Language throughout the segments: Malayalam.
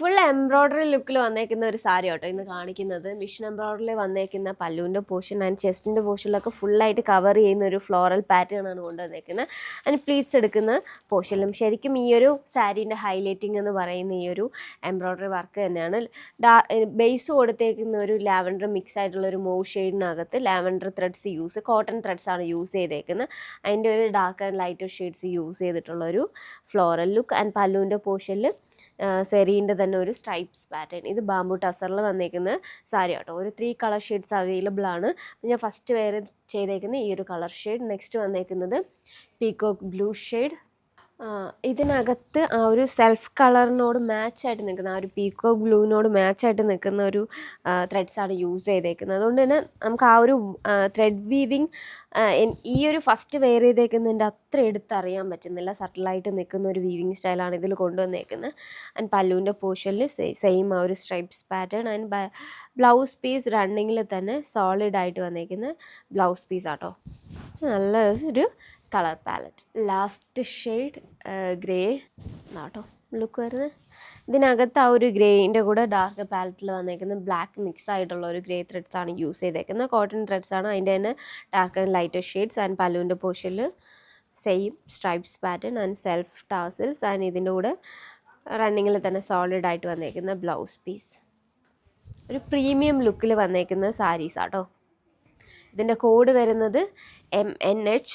ഫുൾ എംബ്രോയ്ഡറി ലുക്കിൽ വന്നേക്കുന്ന ഒരു സാരി കേട്ടോ ഇന്ന് കാണിക്കുന്നത്. മിഷൻ എംബ്രോയ്ഡറിൽ വന്നേക്കുന്ന പല്ലുവിൻ്റെ പോർഷൻ ആൻഡ് ചെസ്റ്റിൻ്റെ പോർഷനിലൊക്കെ ഫുള്ളായിട്ട് കവർ ചെയ്യുന്ന ഒരു ഫ്ലോറൽ പാറ്റേൺ ആണ് കൊണ്ടുവന്നേക്കുന്നത്. അതിന് പ്ലീറ്റ്സ് എടുക്കുന്ന പോർഷനിലും ശരിക്കും ഈ ഒരു സാരീൻ്റെ ഹൈലൈറ്റിംഗ് എന്ന് പറയുന്ന ഈ ഒരു എംബ്രോയ്ഡറി വർക്ക് തന്നെയാണ്. ബേസ് കൊടുത്തേക്കുന്ന ഒരു ലാവൻഡർ മിക്സ് ആയിട്ടുള്ള ഒരു മൂവ് ഷെയ്ഡിനകത്ത് ലാവൻഡർ ത്രെഡ്സ് കോട്ടൺ ത്രെഡ്സ് ആണ് യൂസ് ചെയ്തേക്കുന്നത്. അതിൻ്റെ ഒരു dark and lighter shades use ചെയ്തിട്ടുള്ള ഒരു ഫ്ലോറൽ ലുക്ക് ആൻഡ് പല്ലുവിൻ്റെ പോർഷനിൽ സെറീൻ്റെ തന്നെ ഒരു സ്ട്രൈപ്സ് പാറ്റേൺ. ഇത് ബാംബു ടസറിൽ വന്നേക്കുന്ന സാരി കേട്ടോ. ഒരു 3 കളർ ഷെയ്ഡ്സ് അവൈലബിൾ ആണ്. ഞാൻ ഫസ്റ്റ് വെയർ ചെയ്തേക്കുന്ന ഈ ഒരു കളർ ഷെയ്ഡ്. നെക്സ്റ്റ് വന്നേക്കുന്നത് പീകോക്ക് ബ്ലൂ ഷെയ്ഡ്. ഇതിനകത്ത് ആ ഒരു സെൽഫ് കളറിനോട് മാച്ചായിട്ട് നിൽക്കുന്ന ആ ഒരു പീകോക്ക് ബ്ലൂവിനോട് മാച്ചായിട്ട് നിൽക്കുന്ന ഒരു ത്രെഡ്സാണ് യൂസ് ചെയ്തേക്കുന്നത്. അതുകൊണ്ട് തന്നെ നമുക്ക് ആ ഒരു ത്രെഡ് വീവിങ് ഈ ഒരു ഫസ്റ്റ് വെയർ ചെയ്തേക്കുന്നതിൻ്റെ അത്ര എടുത്തറിയാൻ പറ്റുന്നില്ല. സട്ടിലായിട്ട് നിൽക്കുന്ന ഒരു വീവിങ് സ്റ്റൈലാണ് ഇതിൽ കൊണ്ടുവന്നേക്കുന്നത്. ആൻഡ് പല്ലുവിൻ്റെ പോർഷനിൽ സെയിം ആ ഒരു stripes pattern. And blouse piece റണ്ണിങ്ങിൽ തന്നെ സോളിഡായിട്ട് വന്നേക്കുന്ന ബ്ലൗസ് പീസ് ആട്ടോ. നല്ല ഒരു colour palette. Last shade grey ആട്ടോ ലുക്ക് വരുന്നത്. ഇതിനകത്ത് ആ ഒരു ഗ്രേയിൻ്റെ കൂടെ ഡാർക്ക് പാലറ്റിൽ വന്നേക്കുന്ന ബ്ലാക്ക് മിക്സ് ആയിട്ടുള്ള ഒരു ഗ്രേ ത്രെഡ്സ് ആണ് യൂസ് ചെയ്തേക്കുന്നത്. കോട്ടൺ ത്രെഡ്സ് ആണ്. അതിൻ്റെ തന്നെ dark and lighter shades. And പല്ലുവിൻ്റെ പോർഷനിൽ same stripes pattern and self tassels. And ഇതിൻ്റെ കൂടെ റണ്ണിങ്ങിൽ തന്നെ സോളിഡായിട്ട് വന്നേക്കുന്ന ബ്ലൗസ് പീസ്. ഒരു പ്രീമിയം ലുക്കിൽ വന്നേക്കുന്ന സാരീസ് ആട്ടോ. ഇതിൻ്റെ കോഡ് വരുന്നത് MNH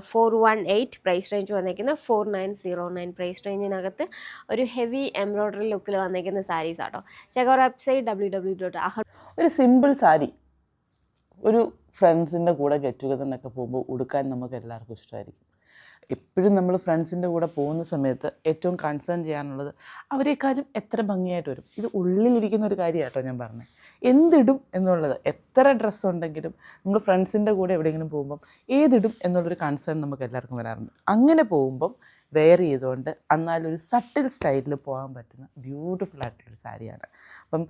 418. പ്രൈസ് റേഞ്ച് വന്നേക്കുന്നത് 4909. പ്രൈസ് റേഞ്ചിനകത്ത് ഒരു ഹെവി എംബ്രോയ്ഡറി ലുക്കിൽ വന്നേക്കുന്ന സാരീസ് ആട്ടോ. Check our website www.ahad. ഒരു സിമ്പിൾ സാരി ഒരു ഫ്രണ്ട്സിൻ്റെ കൂടെ ഗെറ്റ് ടുഗദറിനൊക്കെ പോകുമ്പോൾ ഉടുക്കാൻ നമുക്ക് എല്ലാവർക്കും ഇഷ്ടമായിരിക്കും. എപ്പോഴും നമ്മൾ ഫ്രണ്ട്സിൻ്റെ കൂടെ പോകുന്ന സമയത്ത് ഏറ്റവും കൺസേൺ ചെയ്യാനുള്ളത് അവരെക്കാളും എത്ര ഭംഗിയായിട്ട് വരും. ഇത് ഉള്ളിലിരിക്കുന്ന ഒരു കാര്യം കേട്ടോ ഞാൻ പറഞ്ഞത്. എന്തിടും എന്നുള്ളത്, എത്ര ഡ്രസ്സ് ഉണ്ടെങ്കിലും നമ്മൾ ഫ്രണ്ട്സിൻ്റെ കൂടെ എവിടെയെങ്കിലും പോകുമ്പം ഏതിടും എന്നുള്ളൊരു കൺസേൺ നമുക്ക് എല്ലാവർക്കും വരാറുണ്ട്. അങ്ങനെ പോകുമ്പം വെയർ ചെയ്തുകൊണ്ട് എന്നാലൊരു സട്ടിൽ സ്റ്റൈലിൽ പോകാൻ പറ്റുന്ന ബ്യൂട്ടിഫുൾ ആയിട്ടൊരു സാരിയാണ്. അപ്പം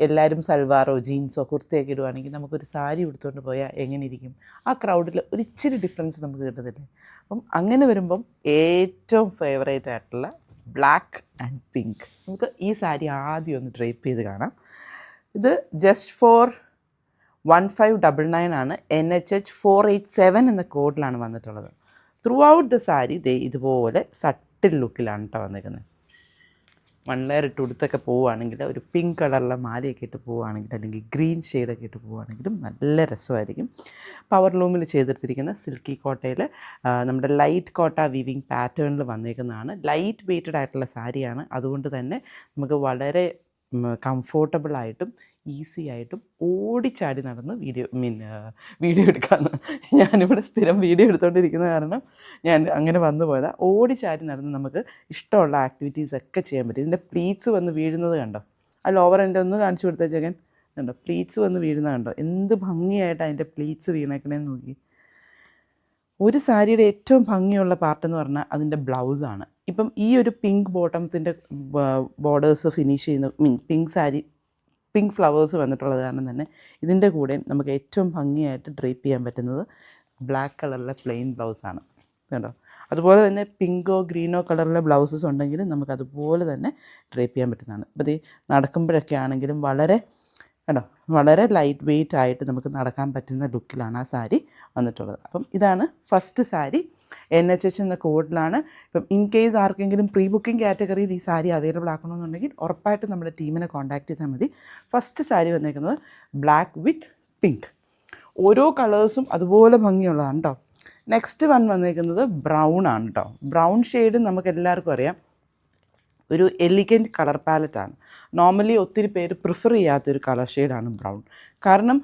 എല്ലാവരും സൽവാറോ ജീൻസോ കുർത്തയൊക്കെ ഇടുവാണെങ്കിൽ നമുക്കൊരു സാരി ഉടുത്തുകൊണ്ട് പോയാൽ എങ്ങനെ ഇരിക്കും? ആ ക്രൗഡിൽ ഒരു ഇച്ചിരി ഡിഫറൻസ് നമുക്ക് കിട്ടത്തില്ലേ? അപ്പം അങ്ങനെ വരുമ്പം ഏറ്റവും ഫേവറേറ്റ് ആയിട്ടുള്ള ബ്ലാക്ക് ആൻഡ് പിങ്ക്. നമുക്ക് ഈ സാരി ആദ്യം ഒന്ന് ഡ്രേപ്പ് ചെയ്ത് കാണാം. ഇത് ജസ്റ്റ് ഫോർ 1599 ആണ്. NHH 487 എന്ന കോഡിലാണ് വന്നിട്ടുള്ളത്. ത്രൂ ഔട്ട് ദ സാരി ഇതുപോലെ സട്ടിൽ ലുക്കിലാണ് കേട്ടോ വന്നിരിക്കുന്നത്. 1 ലെയർ ഇട്ട് ഉടുത്തൊക്കെ പോവുകയാണെങ്കിൽ ഒരു പിങ്ക് കളറിലെ മാലയൊക്കെ ഇട്ട് പോവുകയാണെങ്കിൽ അല്ലെങ്കിൽ ഗ്രീൻ ഷെയ്ഡൊക്കെ ഇട്ട് പോവുകയാണെങ്കിലും നല്ല രസമായിരിക്കും. പവർ ലൂമിൽ ചെയ്തെടുത്തിരിക്കുന്ന സിൽക്കി കോട്ടയിൽ നമ്മുടെ ലൈറ്റ് കോട്ട വീവിങ് പാറ്റേണിൽ വന്നിരിക്കുന്നതാണ്. ലൈറ്റ് വെയ്റ്റഡ് ആയിട്ടുള്ള സാരിയാണ്. അതുകൊണ്ട് തന്നെ നമുക്ക് വളരെ കംഫോർട്ടബിളായിട്ടും ഈസി ആയിട്ടും ഓടിച്ചാടി നടന്ന് വീഡിയോ എടുക്കാമെന്ന്. ഞാനിവിടെ സ്ഥിരം വീഡിയോ എടുത്തുകൊണ്ടിരിക്കുന്ന കാരണം ഞാൻ അങ്ങനെ വന്നു പോയതാണ്. ഓടിച്ചാടി നടന്ന് നമുക്ക് ഇഷ്ടമുള്ള ആക്ടിവിറ്റീസൊക്കെ ചെയ്യാൻ പറ്റും. ഇതിൻ്റെ പ്ലീറ്റ്സ് വന്ന് വീഴുന്നത് കണ്ടോ? ആ ലോവർ എൻ്റെ ഒന്ന് കാണിച്ചു കൊടുത്താൽ ജഗൻ കണ്ടോ? പ്ലീറ്റ്സ് വന്ന് വീഴുന്നത് കണ്ടോ? എന്ത് ഭംഗിയായിട്ട് അതിൻ്റെ പ്ലീറ്റ്സ് വീണേക്കണേന്ന് നോക്കി. ഒരു സാരിയുടെ ഏറ്റവും ഭംഗിയുള്ള പാർട്ടെന്ന് പറഞ്ഞാൽ അതിൻ്റെ ബ്ലൗസാണ്. ഇപ്പം ഈ ഒരു പിങ്ക് ബോട്ടമത്തിൻ്റെ ബോർഡേഴ്സ് ഫിനിഷ് ചെയ്യുന്ന പിങ്ക് ഫ്ലവേഴ്സ് വന്നിട്ടുള്ളത് കാരണം തന്നെ ഇതിൻ്റെ കൂടെ നമുക്ക് ഏറ്റവും ഭംഗിയായിട്ട് ഡ്രേപ്പ് ചെയ്യാൻ പറ്റുന്നത് ബ്ലാക്ക് കളറിലെ പ്ലെയിൻ ബ്ലൗസാണ് കേട്ടോ. അതുപോലെ തന്നെ പിങ്കോ ഗ്രീനോ കളറിലെ ബ്ലൗസസ് ഉണ്ടെങ്കിൽ നമുക്കതുപോലെ തന്നെ ഡ്രേപ്പ് ചെയ്യാൻ പറ്റുന്നതാണ്. അപ്പോൾ ഇത് നടക്കുമ്പോഴൊക്കെ ആണെങ്കിലും വളരെ ലൈറ്റ് വെയ്റ്റ് ആയിട്ട് നമുക്ക് നടക്കാൻ പറ്റുന്ന ലുക്കിലാണ് ആ സാരി വന്നിട്ടുള്ളത്. അപ്പം ഇതാണ് ഫസ്റ്റ് സാരി. NHH എന്ന കോഡിലാണ്. ഇപ്പം ഇൻ കേസ് ആർക്കെങ്കിലും പ്രീ ബുക്കിംഗ് കാറ്റഗറിയിൽ ഈ സാരി അവൈലബിൾ ആക്കണമെന്നുണ്ടെങ്കിൽ ഉറപ്പായിട്ട് നമ്മുടെ ടീമിനെ കോൺടാക്ട് ചെയ്താൽ മതി. ഫസ്റ്റ് സാരി വന്നേക്കുന്നത് ബ്ലാക്ക് വിത്ത് പിങ്ക്. ഓരോ കളേഴ്സും അതുപോലെ ഭംഗിയുള്ളതാണ് കേട്ടോ. നെക്സ്റ്റ് വന്നേക്കുന്നത് ബ്രൗൺ ആണ് കേട്ടോ. ബ്രൗൺ ഷെയ്ഡ് നമുക്ക് എല്ലാവർക്കും അറിയാം ഒരു എലിഗൻറ്റ് കളർ പാലറ്റാണ്. നോർമലി ഒത്തിരി പേര് പ്രിഫർ ചെയ്യാത്തൊരു കളർ ഷെയ്ഡാണ് ബ്രൗൺ. കാരണം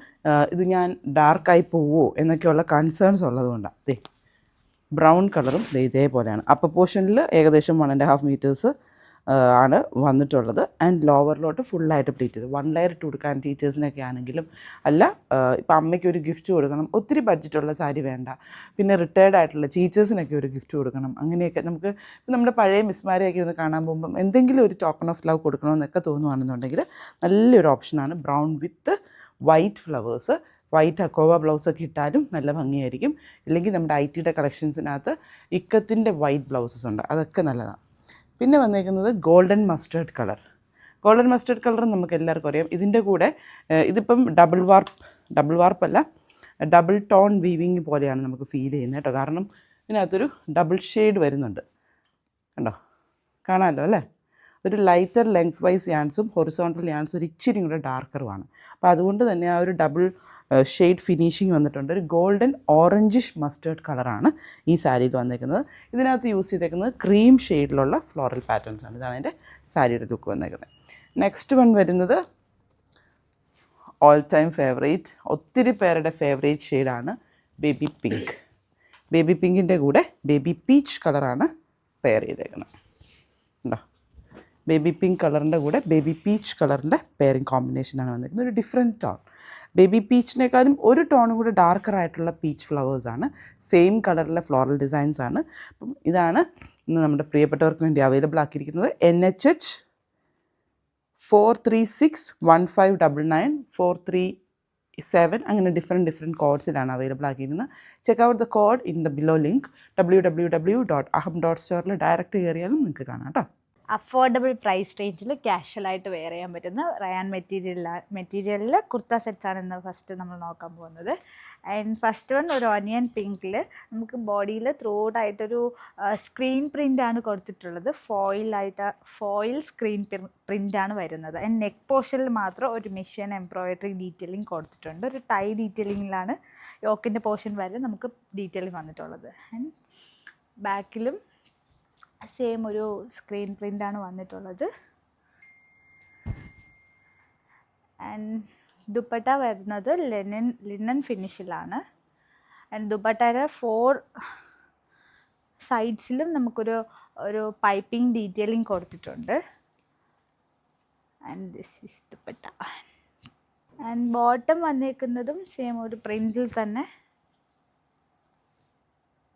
ഇത് ഞാൻ ഡാർക്കായി പോവോ എന്നൊക്കെയുള്ള കൺസേൺസ് ഉള്ളതുകൊണ്ടാണ്. ബ്രൗൺ കളറും ഇതേപോലെയാണ്. അപ്പർ പോർഷനിൽ ഏകദേശം 1.5 മീറ്റേഴ്സ് ആണ് വന്നിട്ടുള്ളത്. ആൻഡ് ലോവറിലോട്ട് ഫുള്ളായിട്ട് പ്ലീറ്റ് ചെയ്ത് 1 ലെയർ ഇട്ട് കൊടുക്കാൻ ടീച്ചേഴ്സിനൊക്കെ ആണെങ്കിലും അല്ല, ഇപ്പം അമ്മയ്ക്ക് ഒരു ഗിഫ്റ്റ് കൊടുക്കണം, ഒത്തിരി ബഡ്ജറ്റുള്ള സാരി വേണ്ട, പിന്നെ റിട്ടയർഡ് ആയിട്ടുള്ള ടീച്ചേഴ്സിനൊക്കെ ഒരു ഗിഫ്റ്റ് കൊടുക്കണം, അങ്ങനെയൊക്കെ നമുക്ക് നമ്മുടെ പഴയ മിസ്മാരെയൊക്കെ ഒന്ന് കാണാൻ പോകുമ്പം എന്തെങ്കിലും ഒരു ടോക്കൺ ഓഫ് ലവ് കൊടുക്കണമെന്നൊക്കെ തോന്നുവാണെന്നുണ്ടെങ്കിൽ നല്ലൊരു ഓപ്ഷനാണ് brown with white flowers. White അക്കോവ ബ്ലൗസൊക്കെ ഇട്ടാലും നല്ല ഭംഗിയായിരിക്കും. ഇല്ലെങ്കിൽ നമ്മുടെ IT കളക്ഷൻസിനകത്ത് ഇക്കത്തിൻ്റെ വൈറ്റ് ബ്ലൗസസ് ഉണ്ട്, അതൊക്കെ നല്ലതാണ്. പിന്നെ വന്നേക്കുന്നത് golden mustard colour. Golden mustard colour നമുക്ക് എല്ലാവർക്കും അറിയാം. ഇതിൻ്റെ കൂടെ ഇതിപ്പം ഡബിൾ വാർപ്പല്ല, ഡബിൾ ടോൺ വീവിങ് പോലെയാണ് നമുക്ക് ഫീൽ ചെയ്യുന്നത് കേട്ടോ. കാരണം ഇതിനകത്തൊരു ഡബിൾ ഷെയ്ഡ് വരുന്നുണ്ട്, കണ്ടോ, കാണാമല്ലോ അല്ലേ. ഒരു ലൈറ്റർ ലെങ്ത് വൈസ് യാൻസും ഹൊറിസോണ്ടൽ യാൻസും ഒരു ഇച്ചിരി കൂടെ ഡാർക്കറുമാണ്. അപ്പോൾ അതുകൊണ്ട് തന്നെ ആ ഒരു ഡബിൾ ഷെയ്ഡ് ഫിനിഷിങ് വന്നിട്ടുണ്ട്. ഒരു ഗോൾഡൻ ഓറഞ്ചിഷ് മസ്റ്റേർഡ് കളറാണ് ഈ സാരിയിൽ വന്നേക്കുന്നത്. ഇതിനകത്ത് യൂസ് ചെയ്തേക്കുന്നത് ക്രീം ഷെയ്ഡിലുള്ള ഫ്ലോറൽ പാറ്റേൺസ് ആണ്. ഇതാണ് എൻ്റെ സാരിയുടെ ലുക്ക് വന്നേക്കുന്നത്. നെക്സ്റ്റ് വൺ വരുന്നത് ഓൾ ടൈം ഫേവറേറ്റ്, ഒത്തിരി പേരുടെ ഫേവറേറ്റ് ഷെയ്ഡാണ് ബേബി പിങ്ക്. ബേബി പിങ്കിൻ്റെ കൂടെ ബേബി പീച്ച് കളറാണ് പെയർ ചെയ്തേക്കുന്നത്. ഉണ്ടോ, ബേബി പിങ്ക് കളറിൻ്റെ കൂടെ ബേബി പീച്ച് കളറിൻ്റെ പെയറിങ് കോമ്പിനേഷനാണ് വന്നിരിക്കുന്നത്. ഒരു ഡിഫറെൻറ്റ് ടോൺ, ബേബി പീച്ചിനേക്കാളും ഒരു ടോണും കൂടെ ഡാർക്കറായിട്ടുള്ള പീച്ച് ഫ്ലവേഴ്സാണ്. സെയിം കളറിലെ ഫ്ലോറൽ ഡിസൈൻസ് ആണ്. അപ്പം ഇതാണ് ഇന്ന് നമ്മുടെ പ്രിയപ്പെട്ടവർക്ക് വേണ്ടി അവൈലബിൾ ആക്കിയിരിക്കുന്നത്. NHH 4361599 437 അങ്ങനെ ഡിഫറെൻറ്റ് കോഡ്സിലാണ് അവൈലബിൾ ആക്കിയിരുന്നത്. Check out the code in the below link www.aham.store direct കയറിയാലും നിങ്ങൾക്ക് കാണാം കേട്ടോ. അഫോർഡബിൾ പ്രൈസ് റേഞ്ചിൽ കാഷ്വലായിട്ട് വെയർ ചെയ്യാൻ പറ്റുന്ന റയാൻ മെറ്റീരിയലിൽ കുർത്ത സെറ്റ്സാണ് ഇന്ന് ഫസ്റ്റ് നമ്മൾ നോക്കാൻ പോകുന്നത്. ആൻഡ് ഫസ്റ്റ് വൺ ഒരു ഓനിയൻ പിങ്കിൽ നമുക്ക് ബോഡിയിൽ ത്രൂ ഔട്ട് ആയിട്ടൊരു സ്ക്രീൻ പ്രിൻ്റാണ് കൊടുത്തിട്ടുള്ളത്. ഫോയിൽ സ്ക്രീൻ പ്രിൻ്റാണ് വരുന്നത്. ആൻഡ് നെക്ക് പോർഷനിൽ മാത്രം ഒരു മിഷൻ എംബ്രോയിഡറി ഡീറ്റെയിലിംഗ് കൊടുത്തിട്ടുണ്ട്. ഒരു ടൈ ഡീറ്റെയിലിങ്ങിലാണ് യോക്കിൻ്റെ പോർഷൻ വരെ നമുക്ക് ഡീറ്റെയിലിംഗ് വന്നിട്ടുള്ളത്. ആൻഡ് ബാക്കിലും സെയിം ഒരു സ്ക്രീൻ പ്രിൻ്റാണ് വന്നിട്ടുള്ളത്. ആൻഡ് ദുപ്പട്ട വരുന്നത് ലിനൻ ഫിനിഷിലാണ്. ആൻഡ് ദുപ്പട്ടയുടെ 4 സൈഡ്സിലും നമുക്കൊരു പൈപ്പിംഗ് ഡീറ്റെയിലിംഗ് കൊടുത്തിട്ടുണ്ട്. And this is dupatta. And bottom വന്നേക്കുന്നതും സെയിം ഒരു പ്രിൻറ്റിൽ തന്നെ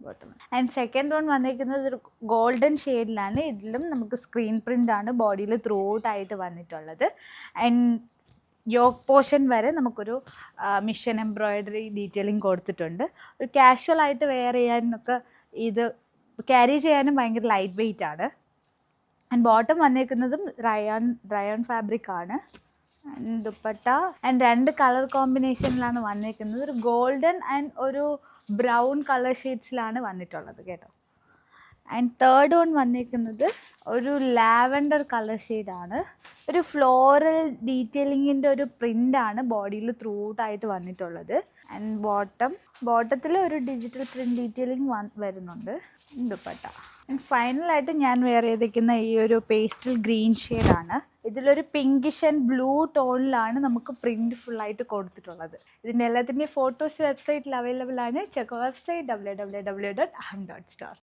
ബോട്ടം. ആൻഡ് സെക്കൻഡ് വൺ വന്നിരിക്കുന്നത് ഒരു ഗോൾഡൻ ഷെയ്ഡിലാണ്. ഇതിലും നമുക്ക് സ്ക്രീൻ പ്രിൻ്റാണ് ബോഡിയിൽ ത്രൂ ഔട്ട് ആയിട്ട് വന്നിട്ടുള്ളത്. ആൻഡ് യോക്ക് പോർഷൻ വരെ നമുക്കൊരു മിഷൻ എംബ്രോയിഡറി ഡീറ്റെയിലിംഗ് കൊടുത്തിട്ടുണ്ട്. ഒരു കാഷ്വൽ ആയിട്ട് വെയർ ചെയ്യാനൊക്കെ ഇത് ക്യാരി ചെയ്യാനും ഭയങ്കര ലൈറ്റ് വെയ്റ്റ് ആണ്. ആൻഡ് ബോട്ടം വന്നിരിക്കുന്നതും റയോൺ ഫാബ്രിക് ആണ്. ആൻഡ് ദുപ്പട്ട ആൻഡ് 2 കളർ കോമ്പിനേഷനിലാണ് വന്നിരിക്കുന്നത്. ഒരു ഗോൾഡൻ ആൻഡ് ഒരു ബ്രൗൺ കളർ ഷെയ്ഡ്സിലാണ് വന്നിട്ടുള്ളത് കേട്ടോ. ആൻഡ് തേർഡ് വൺ വന്നിരിക്കുന്നത് ഒരു ലാവൻഡർ കളർ ഷെയ്ഡാണ്. ഒരു ഫ്ലോറൽ ഡീറ്റെയിലിങ്ങിൻ്റെ ഒരു പ്രിൻ്റാണ് ബോഡിയിൽ ത്രൂ ഔട്ട് ആയിട്ട് വന്നിട്ടുള്ളത്. ആൻഡ് ബോട്ടത്തിൽ ഒരു ഡിജിറ്റൽ പ്രിൻ്റ് ഡീറ്റെയിലിംഗ് വരുന്നുണ്ട്. ദുപ്പട്ട. ആൻഡ് ഫൈനലായിട്ട് ഞാൻ വെയർ ചെയ്തിരിക്കുന്ന ഈ ഒരു പേസ്റ്റൽ ഗ്രീൻ ഷെയ്ഡാണ്. ഇതിലൊരു പിങ്കിഷ് ആൻഡ് ബ്ലൂ ടോണിലാണ് നമുക്ക് പ്രിൻറ്റ് ഫുള്ളായിട്ട് കൊടുത്തിട്ടുള്ളത്. ഇതിൻ്റെ എല്ലാത്തിൻ്റെയും ഫോട്ടോസ് വെബ്സൈറ്റിൽ അവൈലബിൾ ആണ്. Check website www.aham.store.